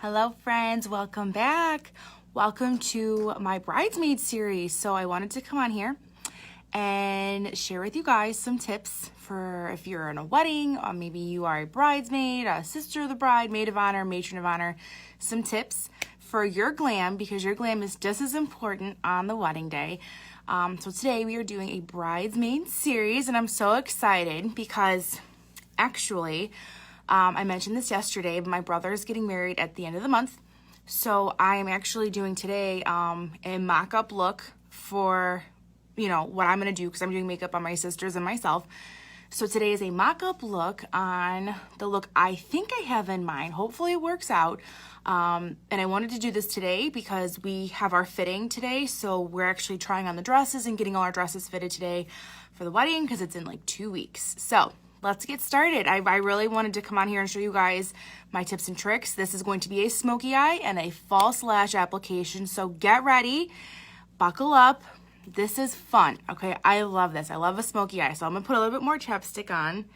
Hello friends, welcome back. Welcome to my Bridesmaid series. So I wanted to come on here and share with you guys some tips for if you're in a wedding, or maybe you are a bridesmaid, a sister of the bride, maid of honor, matron of honor, some tips for your glam, because your glam is just as important on the wedding day. So today we are doing a bridesmaid series, and I'm so excited because actually, I mentioned this yesterday, but my brother is getting married at the end of the month. So I am actually doing today a mock-up look for, what I'm going to do, because I'm doing makeup on my sisters and myself. So today is a mock-up look on the look I think I have in mind. Hopefully it works out. And I wanted to do this today because we have our fitting today. So we're actually trying on the dresses and getting all our dresses fitted today for the wedding because it's in like 2 weeks. So let's get started. I really wanted to come on here and show you guys my tips and tricks. This is going to be a smoky eye and a false lash application. So get ready, buckle up. This is fun, okay? I love this. I love a smoky eye. So I'm gonna put a little bit more chapstick on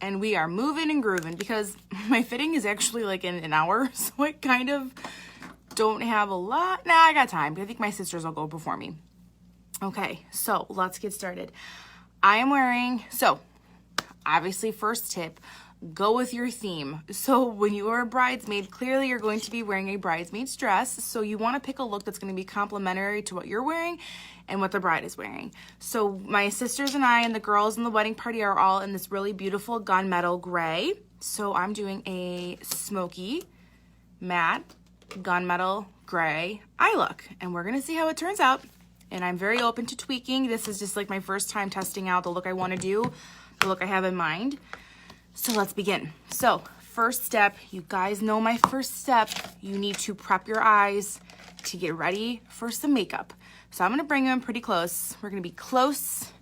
and we are moving and grooving because my fitting is actually like in an hour. So I kind of don't have a lot. Nah, I got time. I think my sisters will go before me. Okay, so let's get started. I am wearing, obviously, first tip, go with your theme. So when you are a bridesmaid, clearly you're going to be wearing a bridesmaid's dress. So you want to pick a look that's going to be complementary to what you're wearing and what the bride is wearing. So my sisters and I and the girls in the wedding party are all in this really beautiful gunmetal gray. So I'm doing a smoky, matte, gunmetal gray eye look. And we're going to see how it turns out. And I'm very open to tweaking. This is just like my first time testing out the look I want to do, the look I have in mind. So let's begin. So first step, you guys know my first step, you need to prep your eyes to get ready for some makeup. So I'm gonna bring them pretty close. We're gonna be close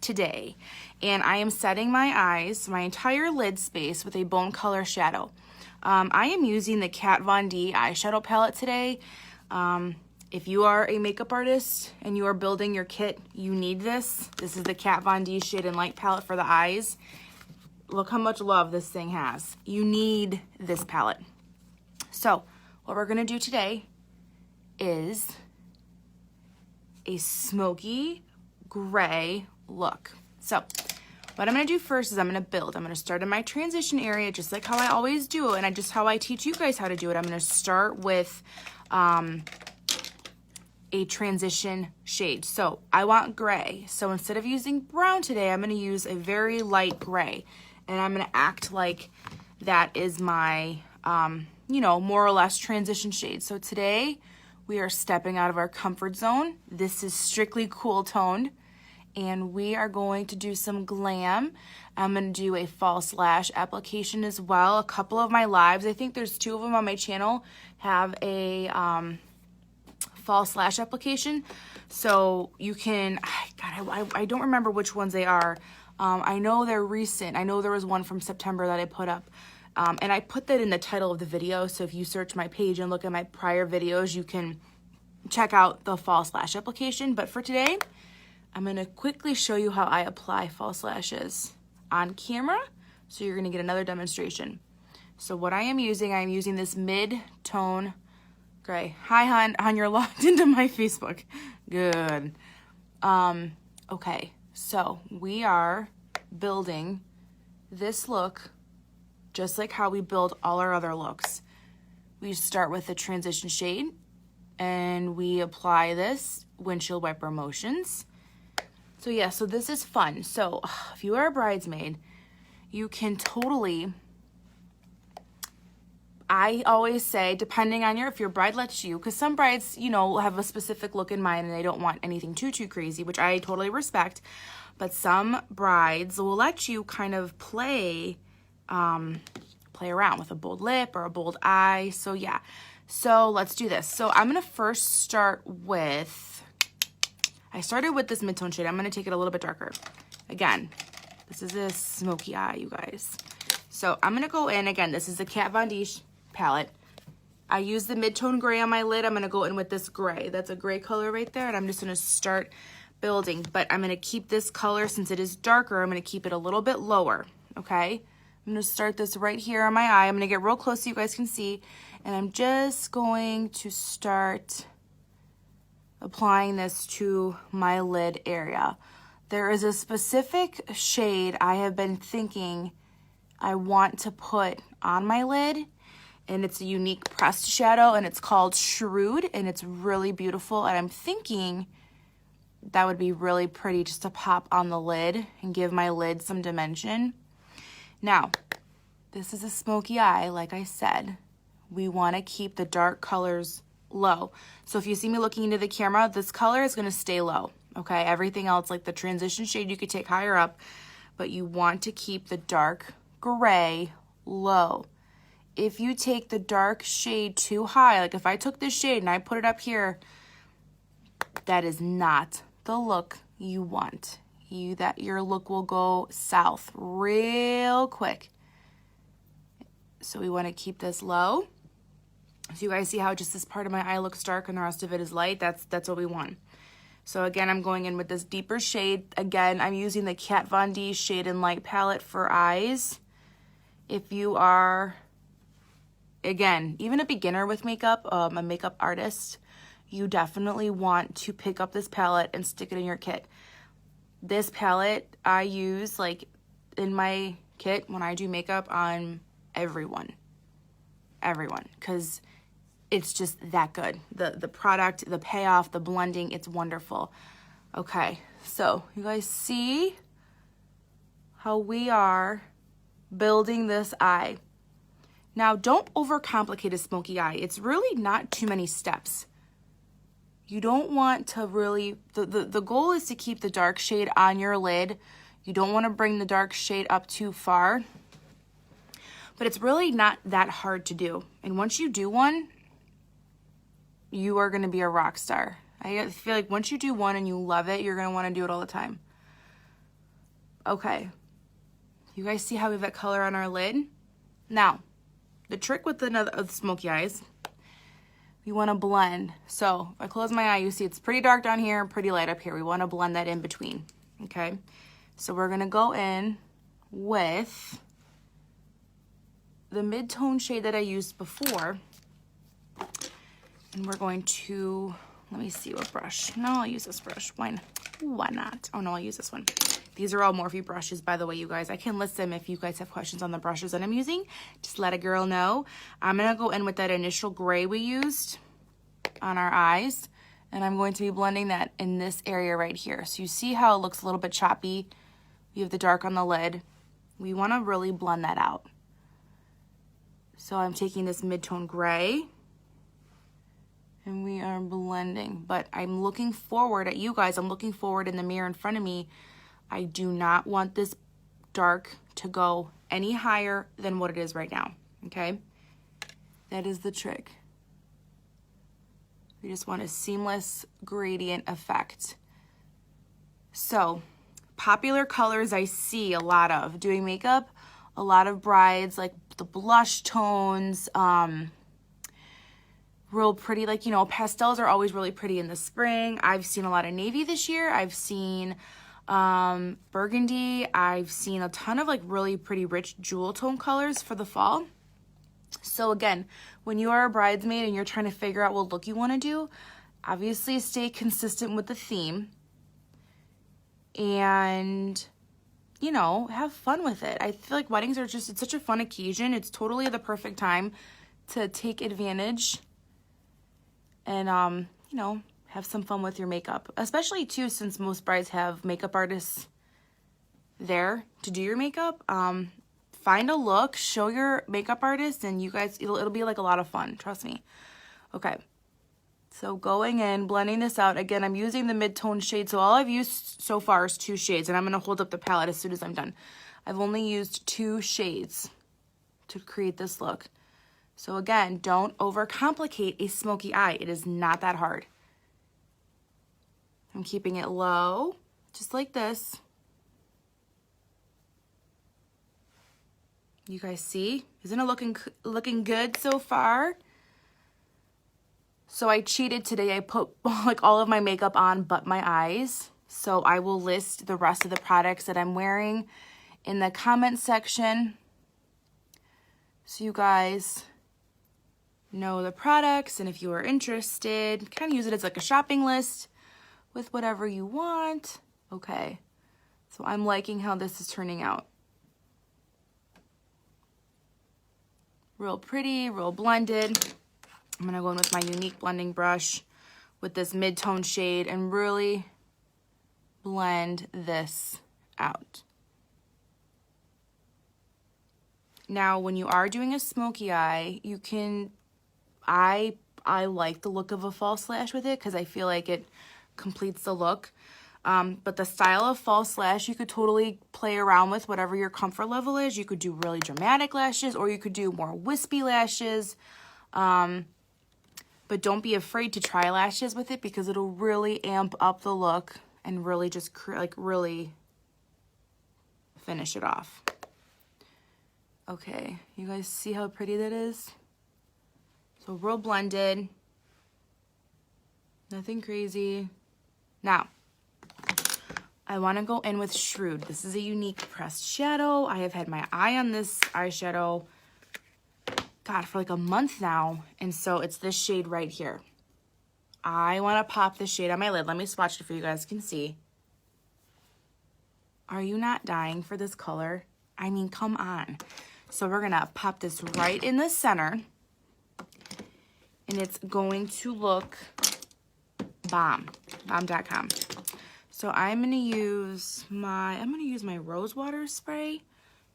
today. And I am setting my eyes, my entire lid space with a bone color shadow. I am using the Kat Von D eyeshadow palette today. If you are a makeup artist and you are building your kit, you need this. This is the Kat Von D Shade and Light palette for the eyes. Look how much love this thing has. You need this palette. So what we're gonna do today is a smoky gray look. So what I'm gonna do first is I'm gonna build. I'm gonna start in my transition area, just like how I always do, and just how I teach you guys how to do it. I'm gonna start with a transition shade. So I want gray. So instead of using brown today, I'm gonna use a very light gray. And I'm gonna act like that is my, more or less transition shade. So today we are stepping out of our comfort zone. This is strictly cool toned. And we are going to do some glam. I'm gonna do a false lash application as well. A couple of my lives, I think there's 2 of them on my channel, have a false lash application. So you can, I don't remember which ones they are. I know they're recent. I know there was one from September that I put up. And I put that in the title of the video. So if you search my page and look at my prior videos, you can check out the false lash application. But for today, I'm going to quickly show you how I apply false lashes on camera. So you're going to get another demonstration. So what I'm using this mid-tone gray. Hi, hon, you're logged into my Facebook. Good. Okay. So we are building this look just like how we build all our other looks. We start with the transition shade and we apply this windshield wiper motions. So yeah, so this is fun. So if you are a bridesmaid, you can totally, I always say, depending on if your bride lets you, because some brides, have a specific look in mind and they don't want anything too crazy, which I totally respect. But some brides will let you kind of play around with a bold lip or a bold eye. So yeah, so let's do this. So I'm gonna first start with, I started with this mid-tone shade. I'm gonna take it a little bit darker. Again, this is a smoky eye, you guys. So I'm gonna go in, again, this is the Kat Von D palette. I use the mid-tone gray on my lid. I'm gonna go in with this gray. That's a gray color right there, and I'm just gonna start building, but I'm gonna keep this color, since it is darker, I'm gonna keep it a little bit lower, okay? I'm going to start this right here on my eye. I'm going to get real close so you guys can see. And I'm just going to start applying this to my lid area. There is a specific shade I have been thinking I want to put on my lid. And it's a unique pressed shadow. And it's called Shrewd. And it's really beautiful. And I'm thinking that would be really pretty just to pop on the lid and give my lid some dimension. Now, this is a smoky eye, like I said. We want to keep the dark colors low. So if you see me looking into the camera, this color is going to stay low, okay? Everything else, like the transition shade, you could take higher up, but you want to keep the dark gray low. If you take the dark shade too high, like if I took this shade and I put it up here, that is not the look you want. Your look will go south real quick. So we want to keep this low. So you guys see how just this part of my eye looks dark and the rest of it is light? That's what we want. So again, I'm going in with this deeper shade. Again, I'm using the Kat Von D Shade and Light palette for eyes. If you are, again, even a beginner with makeup, a makeup artist, you definitely want to pick up this palette and stick it in your kit. This palette I use like in my kit when I do makeup on everyone, because it's just that good. The product, the payoff, the blending, it's wonderful. Okay, so you guys see how we are building this eye. Now, don't overcomplicate a smoky eye. It's really not too many steps. You don't want to really, the goal is to keep the dark shade on your lid. You don't want to bring the dark shade up too far. But it's really not that hard to do. And once you do one, you are going to be a rock star. I feel like once you do one and you love it, you're going to want to do it all the time. Okay. You guys see how we've got color on our lid? Now, the trick with the smoky eyes, we want to blend. So if I close my eye, you see it's pretty dark down here, pretty light up here. We want to blend that in between, okay? So we're going to go in with the mid-tone shade that I used before. And we're going to, let me see what brush. No, I'll use this brush. Why not? Oh no, I'll use this one. These are all Morphe brushes, by the way, you guys. I can list them if you guys have questions on the brushes that I'm using. Just let a girl know. I'm going to go in with that initial gray we used on our eyes. And I'm going to be blending that in this area right here. So you see how it looks a little bit choppy? We have the dark on the lid. We want to really blend that out. So I'm taking this mid-tone gray. And we are blending. But I'm looking forward at you guys. I'm looking forward in the mirror in front of me. I do not want this dark to go any higher than what it is right now, okay? That is the trick. We just want a seamless gradient effect. So, popular colors I see a lot of doing makeup, a lot of brides, like the blush tones, real pretty, like, you know, pastels are always really pretty in the spring. I've seen a lot of navy this year. I've seen burgundy. I've seen a ton of like really pretty rich jewel tone colors for the fall. So again, when you are a bridesmaid and you're trying to figure out what look you want to do, obviously stay consistent with the theme and, you know, have fun with it. I feel like weddings are just, it's such a fun occasion. It's totally the perfect time to take advantage and, you know, have some fun with your makeup, especially too, since most brides have makeup artists there to do your makeup. Find a look, show your makeup artist, and you guys, it'll be like a lot of fun, trust me. Okay, so going in, blending this out. Again, I'm using the mid-tone shade, so all I've used so far is 2 shades, and I'm gonna hold up the palette as soon as I'm done. I've only used 2 shades to create this look. So again, don't overcomplicate a smoky eye. It is not that hard. I'm keeping it low, just like this. You guys see? Isn't it looking good so far? So I cheated today. I put like all of my makeup on but my eyes. So I will list the rest of the products that I'm wearing in the comment section. so you guys know the products, and if you are interested, kind of use it as like a shopping list with whatever you want. Okay, so I'm liking how this is turning out. Real pretty, real blended. I'm gonna go in with my unique blending brush with this mid-tone shade and really blend this out. Now, when you are doing a smoky eye, you can, I like the look of a false lash with it because I feel like it completes the look. But the style of false lash, you could totally play around with whatever your comfort level is. You could do really dramatic lashes, or you could do more wispy lashes. But don't be afraid to try lashes with it because it'll really amp up the look and really just really finish it off. Okay, you guys see how pretty that is? So real blended, nothing crazy. Now, I want to go in with Shrewd. This is a unique pressed shadow. I have had my eye on this eyeshadow, God, for like a month now. And so it's this shade right here. I want to pop this shade on my lid. Let me swatch it for you guys can see. Are you not dying for this color? I mean, come on. So we're going to pop this right in the center. And it's going to look bomb. Bomb.com. So I'm going to use my rose water spray.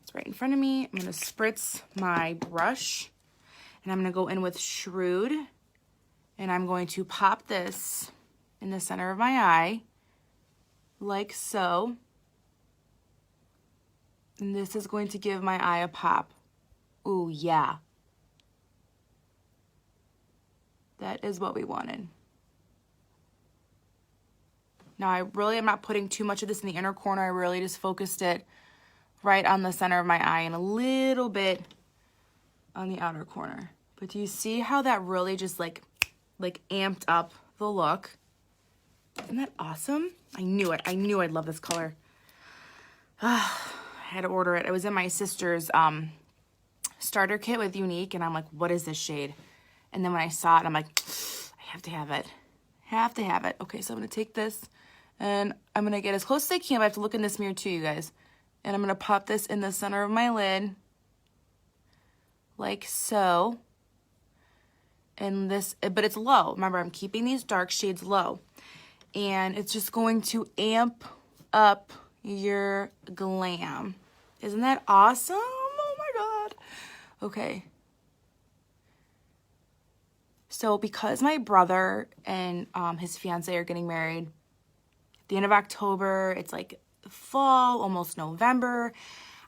It's right in front of me. I'm going to spritz my brush. And I'm going to go in with Shrewd. And I'm going to pop this in the center of my eye. Like so. And this is going to give my eye a pop. Ooh, yeah. That is what we wanted. Now, I really am not putting too much of this in the inner corner. I really just focused it right on the center of my eye and a little bit on the outer corner. But do you see how that really just like amped up the look? Isn't that awesome? I knew it. I knew I'd love this color. I had to order it. It was in my sister's starter kit with Unique, and I'm like, what is this shade? And then when I saw it, I'm like, I have to have it. Have to have it. Okay, so I'm going to take this, and I'm going to get as close as I can. But I have to look in this mirror too, you guys. And I'm going to pop this in the center of my lid, like so. And this, but it's low. Remember, I'm keeping these dark shades low. And it's just going to amp up your glam. Isn't that awesome? Oh my God. Okay. So because my brother and his fiance are getting married at the end of October, it's like fall, almost November.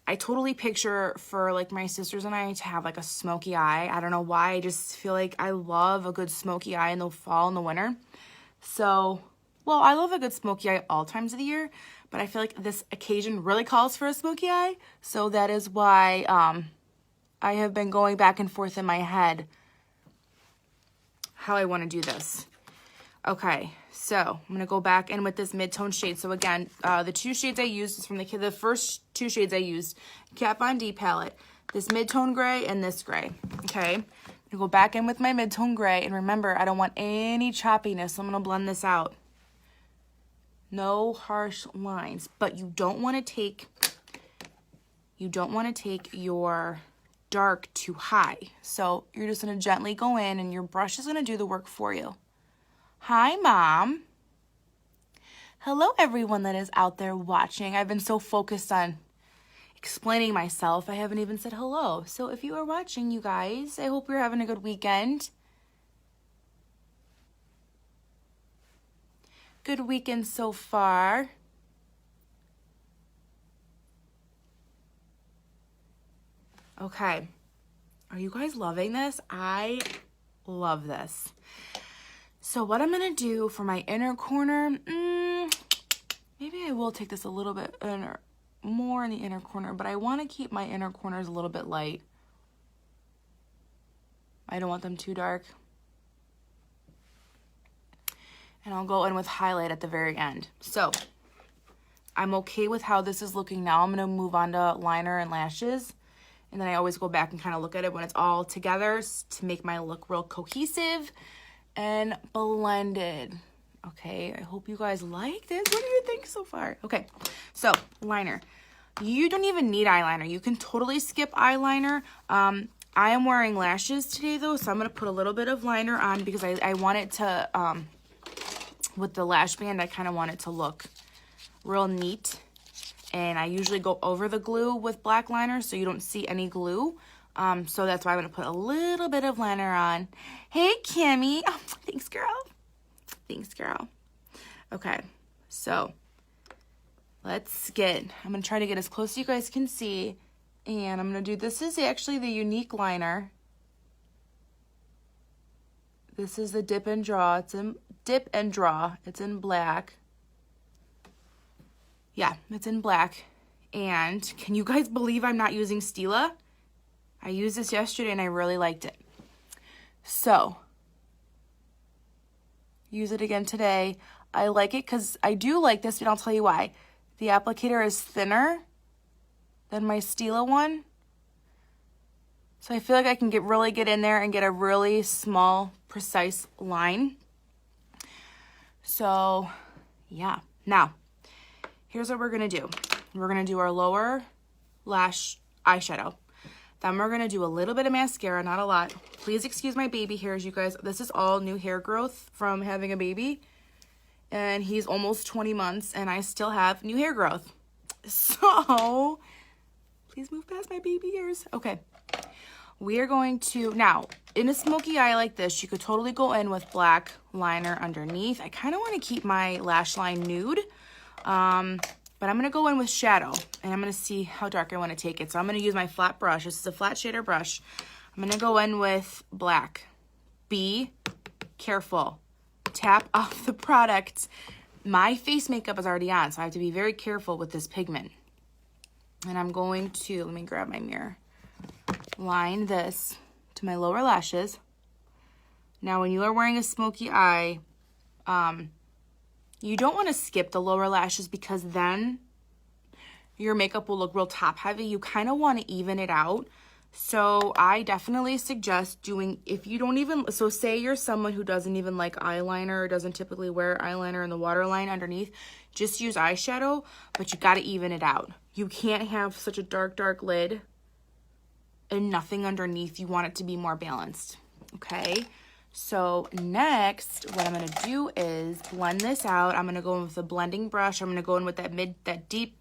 I totally picture for like my sisters and I to have like a smoky eye. I don't know why. I just feel like I love a good smoky eye in the fall and the winter. So, well, I love a good smoky eye all times of the year, but I feel like this occasion really calls for a smoky eye. So that is why I have been going back and forth in my head how I want to do this. Okay, so I'm going to go back in with this mid-tone shade. So again, the two shades I used is from the first two shades I used, Kat Von D palette, this mid-tone gray and this gray. Okay, I'm going to go back in with my mid-tone gray, and remember, I don't want any choppiness, so I'm going to blend this out. No harsh lines, but you don't want to take your dark too high. So you're just going to gently go in, and your brush is going to do the work for you. Hi, Mom. Hello, everyone that is out there watching. I've been so focused on explaining myself, I haven't even said hello. So if you are watching, you guys, I hope you're having a good weekend. Good weekend so far. Okay. Are you guys loving this? I love this. So what I'm going to do for my inner corner, maybe I will take this a little bit more in the inner corner, but I want to keep my inner corners a little bit light. I don't want them too dark. And I'll go in with highlight at the very end. So I'm okay with how this is looking now. I'm going to move on to liner and lashes. And then I always go back and kind of look at it when it's all together to make my look real cohesive and blended. Okay, I hope you guys like this. What do you think so far? Okay, so liner. You don't even need eyeliner. You can totally skip eyeliner. I am wearing lashes today though, so I'm going to put a little bit of liner on because I want it to, with the lash band, I kind of want it to look real neat. And I usually go over the glue with black liner so you don't see any glue. So that's why I'm going to put a little bit of liner on. Hey, Kimmy. Oh, thanks, girl. Thanks, girl. Okay, so I'm going to try to get as close as you guys can see. And I'm going to do, this is actually the unique liner. This is the Dip and Draw. It's in Dip and Draw. It's in black. Yeah, it's in black. And can you guys believe I'm not using Stila? I used this yesterday and I really liked it. So, use it again today. I like it because I do like this, and I'll tell you why. The applicator is thinner than my Stila one. So I feel like I can really get in there and get a really small, precise line. So, yeah. Now, here's what we're going to do. We're going to do our lower lash eyeshadow. Then we're going to do a little bit of mascara, not a lot. Please excuse my baby hairs, you guys. This is all new hair growth from having a baby. And he's almost 20 months, and I still have new hair growth. So, please move past my baby hairs. Okay. We are going to, now, in a smoky eye like this, you could totally go in with black liner underneath. I kind of want to keep my lash line nude. But I'm going to go in with shadow, and I'm going to see how dark I want to take it. So I'm going to use my flat brush. This is a flat shader brush. I'm going to go in with black. Be careful. Tap off the product. My face makeup is already on, so I have to be very careful with this pigment. And I'm going to, let me grab my mirror, line this to my lower lashes. Now, when you are wearing a smoky eye, you don't want to skip the lower lashes because then your makeup will look real top heavy. You kind of want to even it out. So I definitely suggest doing, if you don't even, so say you're someone who doesn't even like eyeliner or doesn't typically wear eyeliner in the waterline underneath, just use eyeshadow, but you got to even it out. You can't have such a dark lid and nothing underneath. You want it to be more balanced, okay? So next, what I'm going to do is blend this out. I'm going to go in with a blending brush. I'm going to go in with that deep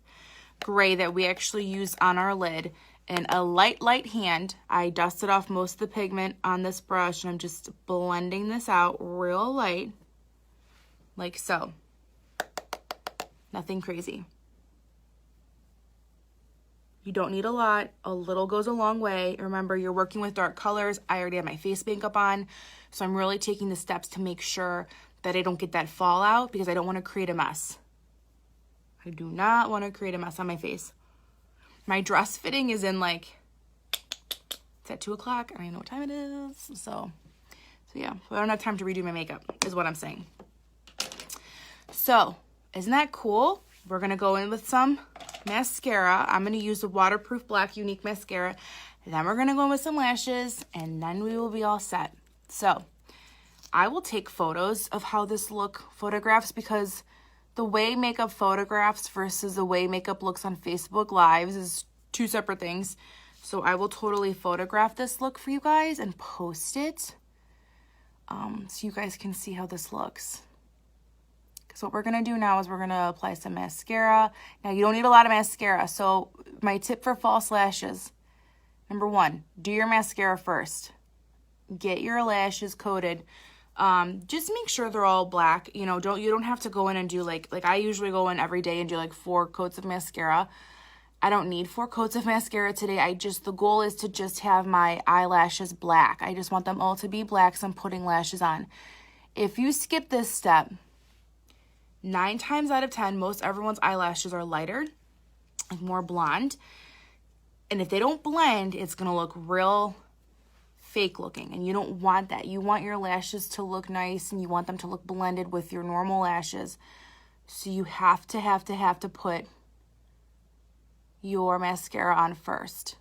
gray that we actually use on our lid. And a light hand, I dusted off most of the pigment on this brush, and I'm just blending this out real light, like so. Nothing crazy. You don't need a lot. A little goes a long way. Remember, you're working with dark colors. I already have my face makeup on, so I'm really taking the steps to make sure that I don't get that fallout because I don't want to create a mess. I do not want to create a mess on my face. My dress fitting is in it's at 2 o'clock. I don't even know what time it is. So yeah, I don't have time to redo my makeup is what I'm saying. So isn't that cool? We're going to go in with some mascara. I'm going to use the Waterproof Black Unique Mascara. Then we're going to go in with some lashes, and then we will be all set. So I will take photos of how this photographs, because the way makeup photographs versus the way makeup looks on Facebook Lives is 2 separate things. So I will totally photograph this look for you guys and post it so you guys can see how this looks. So what we're going to do now is we're going to apply some mascara. Now, you don't need a lot of mascara. So my tip for false lashes, number 1, do your mascara first. Get your lashes coated. Just make sure they're all black. You don't have to go in and do like I usually go in every day and do 4 coats of mascara. I don't need 4 coats of mascara today. The goal is to just have my eyelashes black. I just want them all to be black, so I'm putting lashes on. If you skip this step, 9 times out of 10, most everyone's eyelashes are lighter, more blonde. And if they don't blend, it's going to look real fake looking, and you don't want that. You want your lashes to look nice, and you want them to look blended with your normal lashes. So you have to put your mascara on first.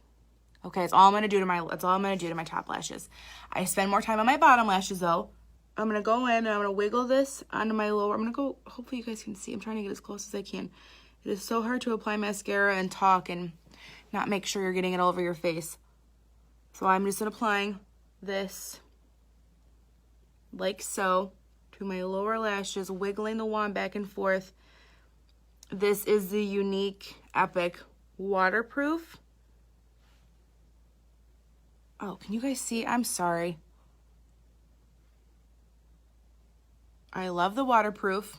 Okay, that's all I'm gonna do to my top lashes. I spend more time on my bottom lashes though. I'm gonna go in and I'm gonna wiggle this onto my lower. I'm gonna go, hopefully you guys can see. I'm trying to get as close as I can. It is so hard to apply mascara and talk and not make sure you're getting it all over your face. So I'm just applying this like so to my lower lashes, wiggling the wand back and forth. This is the Unique Epic Waterproof. Oh, can you guys see? I'm sorry. I love the waterproof.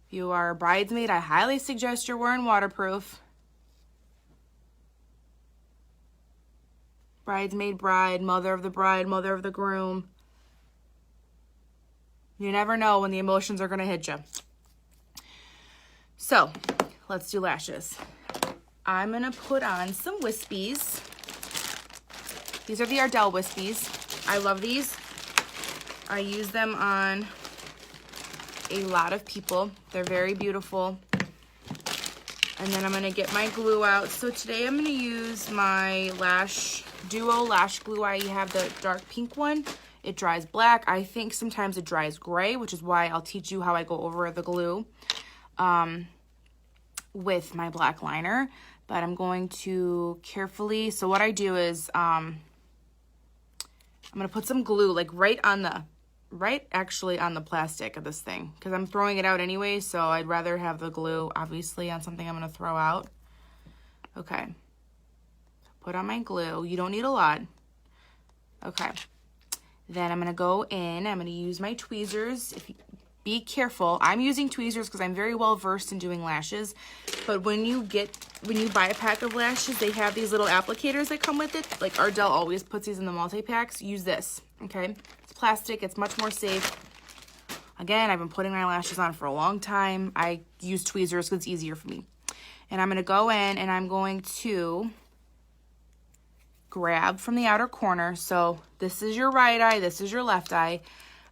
If you are a bridesmaid, I highly suggest you're wearing waterproof. Bridesmaid, bride, mother of the bride, mother of the groom. You never know when the emotions are going to hit you. So, let's do lashes. I'm going to put on some wispies. These are the Ardell wispies. I love these. I use them on a lot of people. They're very beautiful. And then I'm going to get my glue out. So today I'm going to use my Lash Duo Lash Glue. I have the dark pink one. It dries black. I think sometimes it dries gray, which is why I'll teach you how I go over the glue with my black liner. But I'm going to carefully, so what I do is I'm going to put some glue like actually on the plastic of this thing, because I'm throwing it out anyway, so I'd rather have the glue obviously on something I'm going to throw out. Okay. Put on my glue. You don't need a lot. Okay. Then I'm going to go in. I'm going to use my tweezers. Be careful. I'm using tweezers because I'm very well versed in doing lashes. But when you buy a pack of lashes, they have these little applicators that come with it. Like Ardell always puts these in the multi-packs. Use this, okay? It's plastic. It's much more safe. Again, I've been putting my lashes on for a long time. I use tweezers because it's easier for me. And I'm going to go in and I'm going to grab from the outer corner. So this is your right eye, this is your left eye.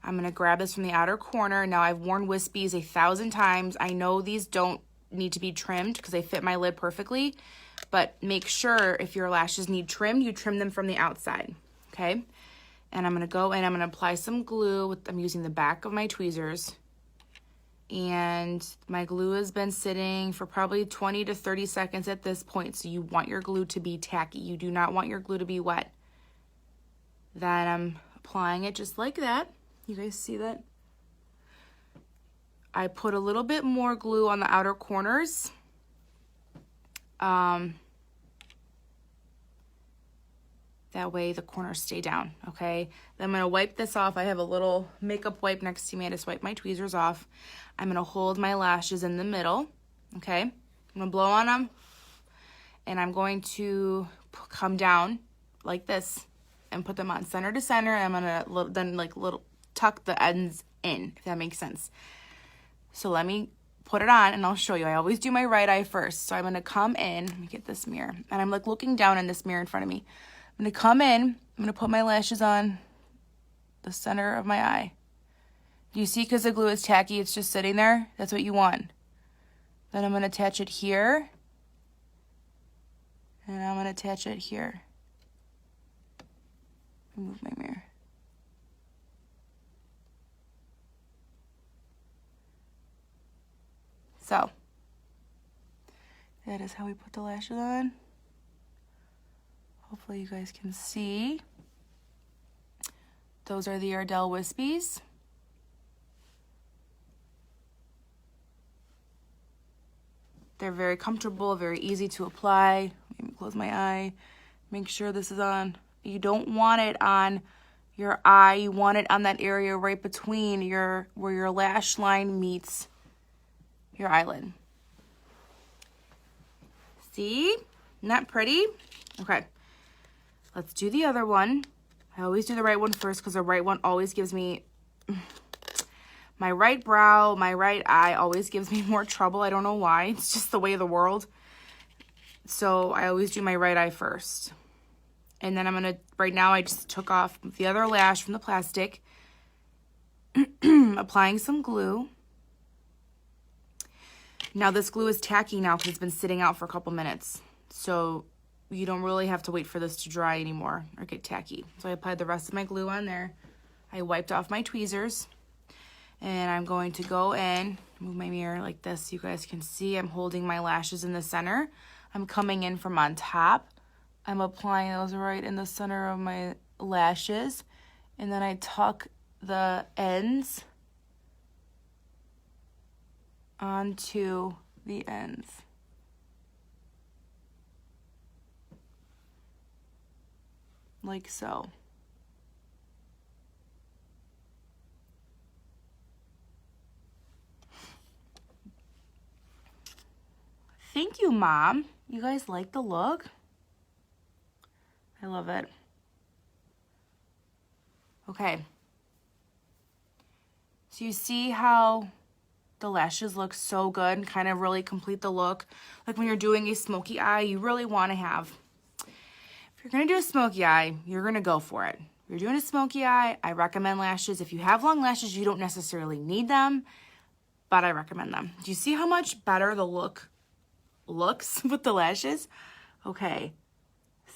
I'm going to grab this from the outer corner. Now I've worn wispies 1,000 times. I know these don't need to be trimmed because they fit my lid perfectly, but make sure if your lashes need trimmed, you trim them from the outside, okay? And I'm going to go in, I'm going to apply some glue. I'm using the back of my tweezers. And my glue has been sitting for probably 20 to 30 seconds at this point. So you want your glue to be tacky. You do not want your glue to be wet. Then I'm applying it just like that. You guys see that? I put a little bit more glue on the outer corners. That way the corners stay down, okay? Then I'm going to wipe this off. I have a little makeup wipe next to me. I just wipe my tweezers off. I'm going to hold my lashes in the middle, okay? I'm going to blow on them. And I'm going to come down like this and put them on center to center. And I'm going to then tuck the ends in, if that makes sense. So let me put it on and I'll show you. I always do my right eye first. So I'm going to come in. Let me get this mirror. And I'm like looking down in this mirror in front of me. I'm going to come in, I'm going to put my lashes on the center of my eye. Do you see, because the glue is tacky, it's just sitting there? That's what you want. Then I'm going to attach it here. And I'm going to attach it here. Move my mirror. So, that is how we put the lashes on. Hopefully you guys can see. Those are the Ardell wispies. They're very comfortable, very easy to apply. Let me close my eye. Make sure this is on. You don't want it on your eye. You want it on that area right between where your lash line meets your eyelid. See? Isn't that pretty? Okay. Let's do the other one. I always do the right one first because the right one always gives me, my right brow, my right eye always gives me more trouble. I don't know why. It's just the way of the world. So I always do my right eye first. And then I'm going to, right now I just took off the other lash from the plastic, applying some glue. Now this glue is tacky now because it's been sitting out for a couple minutes. So you don't really have to wait for this to dry anymore or get tacky. So I applied the rest of my glue on there. I wiped off my tweezers. And I'm going to go in, move my mirror like this so you guys can see. I'm holding my lashes in the center. I'm coming in from on top. I'm applying those right in the center of my lashes. And then I tuck the ends onto the ends. Like so. Thank you, Mom. You guys like the look? I love it. Okay. So you see how the lashes look so good and kind of really complete the look. Like when you're doing a smoky eye, you really want to have, if you're going to do a smoky eye, you're going to go for it. If you're doing a smoky eye, I recommend lashes. If you have long lashes, you don't necessarily need them, but I recommend them. Do you see how much better the look looks with the lashes? Okay,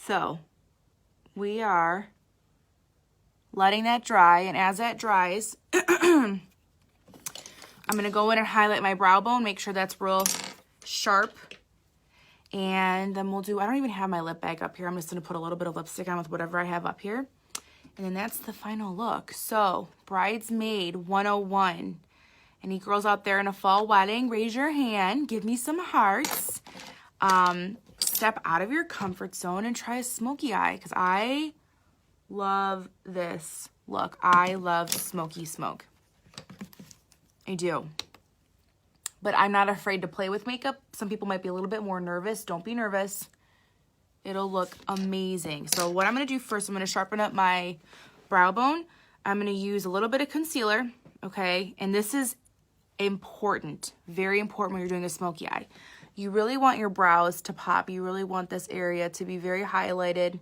so we are letting that dry, and as that dries, I'm gonna go in and highlight my brow bone, make sure that's real sharp, and then we'll do, I don't even have my lip bag up here. I'm just gonna put a little bit of lipstick on with whatever I have up here, and then that's the final look. So, Bridesmaid 101. Any girls out there in a fall wedding, raise your hand, give me some hearts. Step out of your comfort zone and try a smoky eye, because I love this look. I love smoky smoke. I do. But I'm not afraid to play with makeup. Some people might be a little bit more nervous. Don't be nervous. It'll look amazing. So what I'm going to do first, I'm going to sharpen up my brow bone. I'm going to use a little bit of concealer, okay? And this is important, very important when you're doing a smoky eye. You really want your brows to pop. You really want this area to be very highlighted.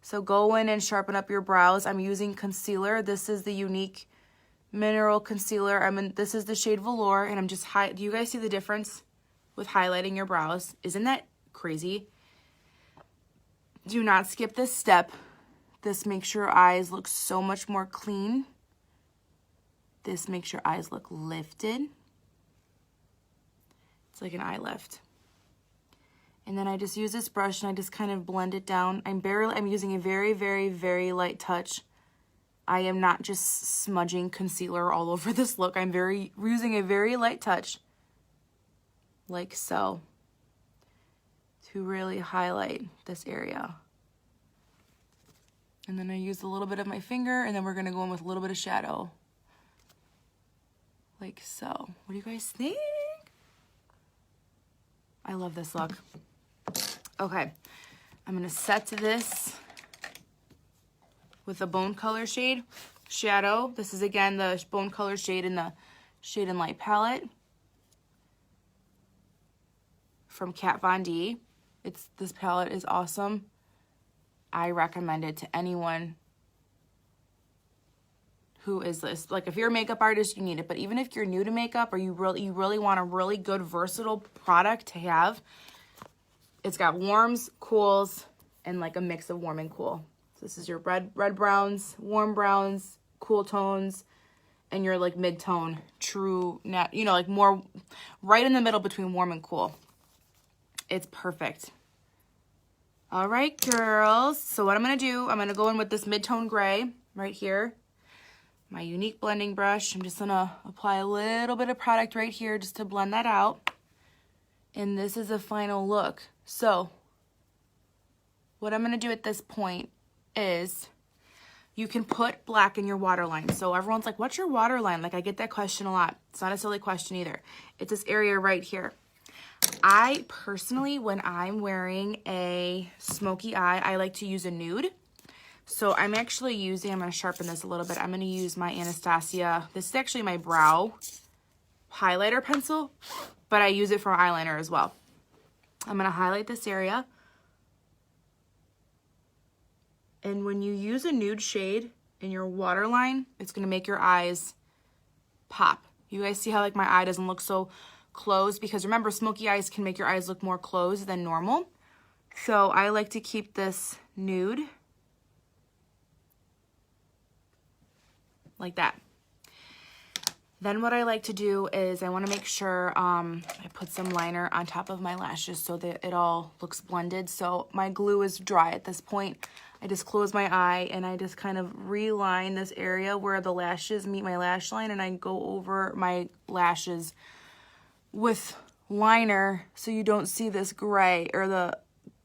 So go in and sharpen up your brows. I'm using concealer. This is the Unique Mineral Concealer. This is the shade Velour, and I'm just do you guys see the difference with highlighting your brows? Isn't that crazy? Do not skip this step. This makes your eyes look so much more clean. This makes your eyes look lifted. It's like an eye lift. And then I just use this brush and I just kind of blend it down. I'm using a very, very, very light touch. I am not just smudging concealer all over this look. I'm using a very light touch, like so, to really highlight this area. And then I use a little bit of my finger, and then we're gonna go in with a little bit of shadow. Like so. What do you guys think? I love this look. Okay, I'm gonna set this with a bone color shade shadow. This is again the bone color shade in the Shade and Light palette from Kat Von D. This palette is awesome. I recommend it to anyone who is this. Like if you're a makeup artist, you need it. But even if you're new to makeup or you really want a really good versatile product to have, it's got warms, cools, and like a mix of warm and cool. So this is your red browns, warm browns, cool tones, and your like mid-tone, true, you know, like more right in the middle between warm and cool. It's perfect. All right, girls. So what I'm going to do, I'm going to go in with this mid-tone gray right here. My Unique blending brush. I'm just going to apply a little bit of product right here just to blend that out. And this is a final look. So what I'm going to do at this point is you can put black in your waterline. So everyone's like, what's your waterline? Like I get that question a lot. It's not a silly question either. It's this area right here. I personally, when I'm wearing a smoky eye, I like to use a nude. So I'm actually using, I'm going to sharpen this a little bit. I'm going to use my Anastasia. This is actually my brow highlighter pencil, but I use it for eyeliner as well. I'm going to highlight this area. And when you use a nude shade in your waterline, it's going to make your eyes pop. You guys see how like my eye doesn't look so closed? Because remember, smoky eyes can make your eyes look more closed than normal. So I like to keep this nude like that. Then what I like to do is I want to make sure I put some liner on top of my lashes so that it all looks blended. So my glue is dry at this point. I just close my eye and I just kind of reline this area where the lashes meet my lash line, and I go over my lashes with liner so you don't see this gray or the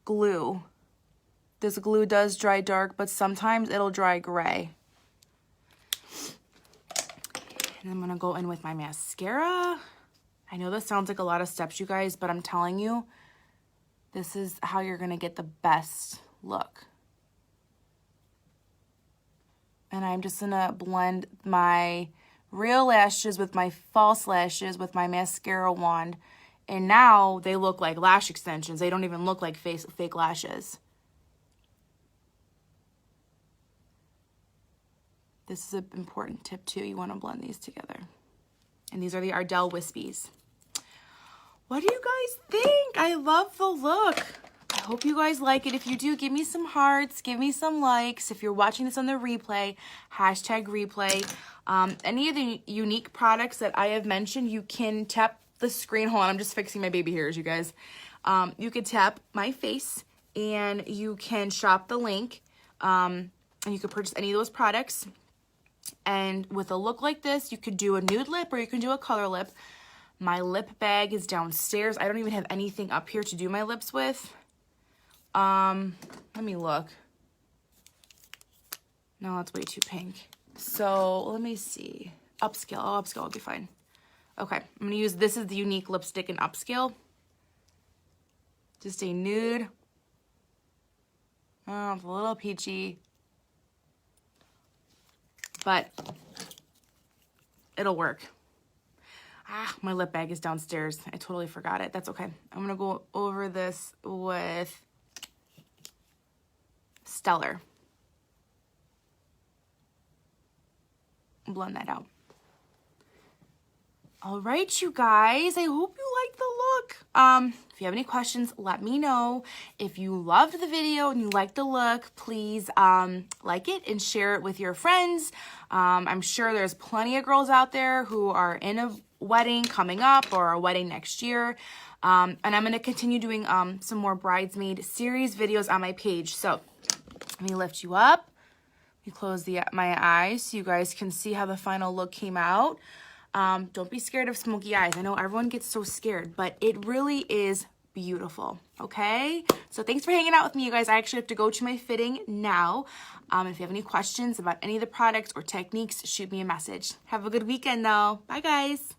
glue. This glue does dry dark, but sometimes it'll dry gray. And I'm gonna go in with my mascara. I know this sounds like a lot of steps, you guys, but I'm telling you, this is how you're gonna get the best look. And I'm just gonna blend my real lashes with my false lashes with my mascara wand. And now they look like lash extensions. They don't even look like fake lashes. This is an important tip too. You want to blend these together. And these are the Ardell Wispies. What do you guys think? I love the look. I hope you guys like it. If you do, give me some hearts, give me some likes. If you're watching this on the replay, hashtag replay. Any of the unique products that I have mentioned, you can tap the screen. Hold on, I'm just fixing my baby hairs, you guys. You could tap my face and you can shop the link. And you could purchase any of those products. And with a look like this, you could do a nude lip or you can do a color lip. My lip bag is downstairs. I don't even have anything up here to do my lips with. Let me look. No, it's way too pink. So let me see. Upscale. Oh, upscale will be fine. Okay, I'm gonna use, this is the Unique lipstick in upscale. Just a nude. Oh, it's a little peachy. But it'll work. Ah, my lip bag is downstairs. I totally forgot it. That's okay. I'm gonna go over this with Stellar. Blend that out. All right, you guys, I hope you like the look. If you have any questions, let me know. If you loved the video and you like the look, please like it and share it with your friends. I'm sure there's plenty of girls out there who are in a wedding coming up or a wedding next year. And I'm gonna continue doing some more Bridesmaid series videos on my page. So let me lift you up. Let me close my eyes so you guys can see how the final look came out. Don't be scared of smoky eyes. I know everyone gets so scared, but it really is beautiful, okay? So thanks for hanging out with me, you guys. I actually have to go to my fitting now. If you have any questions about any of the products or techniques, shoot me a message. Have a good weekend, though. Bye, guys.